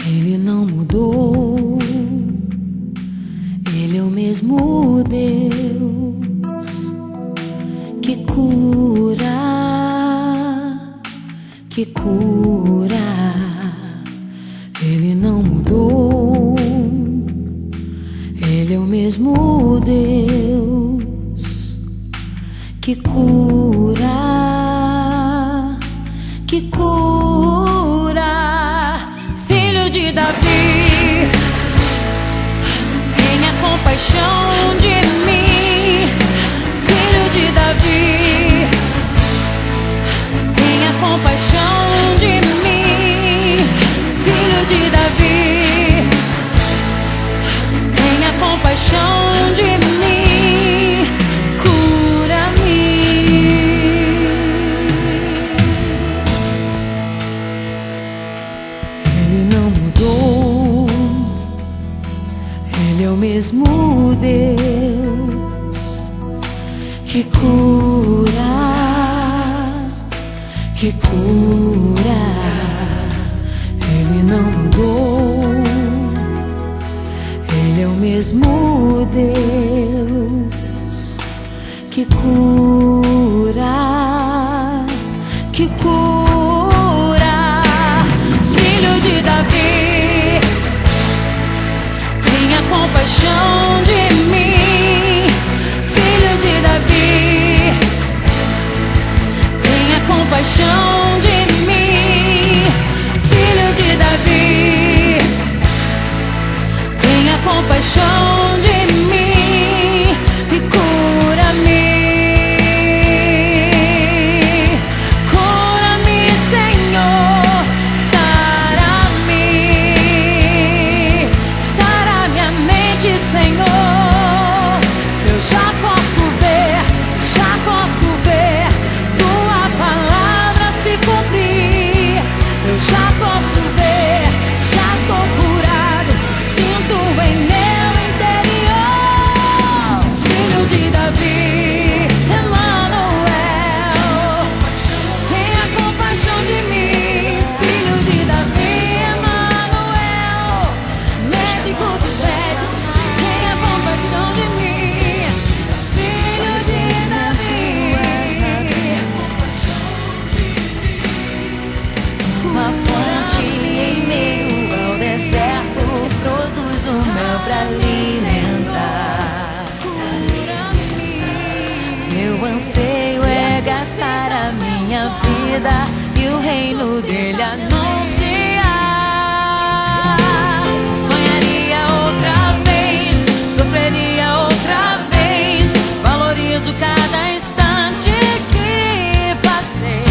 Ele não mudou, Ele é o mesmo Deus que cura, que cura. Ele não mudou, Ele é o mesmo Deus que cura, que cura. Filho de Davi, tenha compaixão de mim. Filho de Davi, tenha compaixão de mim. Filho de Davi, tenha compaixão de mim. Cura-me. Ele não mudou, Ele é o mesmo Deus que cura, que cura. Ele não mudou, Ele é o mesmo Deus que cura, que cura. Filho de Davi, tenha compaixão de mim. Filho de Davi, tenha compaixão de mim. Filho de Davi, tenha compaixão de mim e cura-me. Cura-me, Senhor, sara-me, sara minha mente, Senhor. Eu já posso ver tua palavra se cumprir. Eu já posso ver, já estou curado, sinto em meu interior. Filho de Davi, Emanuel, tenha compaixão de mim. Filho de Davi, Emanuel, médico dos médicos, tenha compaixão de mim. Filho de Davi, uma fonte em meio ao deserto produz o mel pra alimentar. Meu anseio é gastar a minha vida e o reino dele anunciar. Sonharia outra vez, sofreria outra vez. Valorizo cada instante que passei.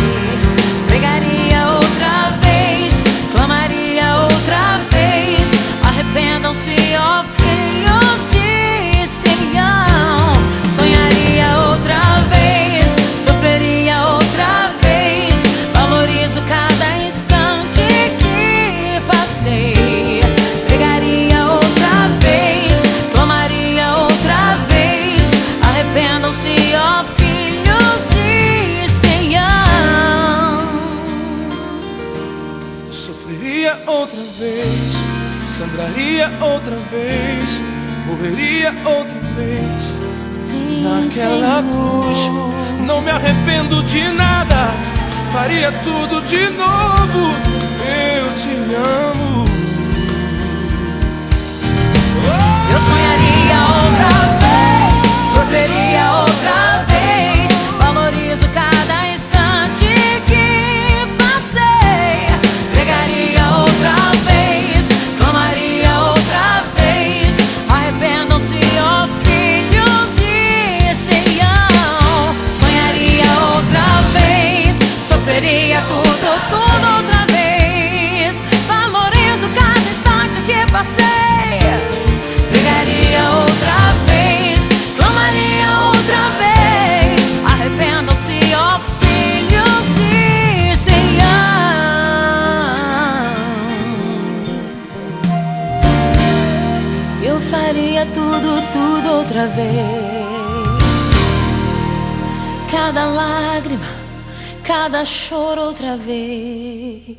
Pregaria outra vez, clamaria outra vez. Arrependam-se, ó filhos de Sião. Sonharia outra vez, sofreria outra vez. Valorizo cada instante que passei. Pregaria outra vez, clamaria outra vez. Arrependam-se, ó filhos de Sião. Sofreria outra vez, sangraria outra vez, morreria outra vez. Sim, Naquela cruz, não me arrependo de nada, faria tudo de novo. Eu te amo. Eu sonharia outra vez, sofreria outra vez. Valorizo cada instante que passei. Pregaria outra vez, clamaria outra vez. Arrependam-se, ó filhos de Sião. Sonharia outra vez, sofreria tudo outra vez. Valorizo cada instante que passei. Pregaria outra vez, clamaria outra vez. Arrependam-se, ó filhos de Sião. Eu faria tudo outra vez. Cada lágrima, cada choro outra vez.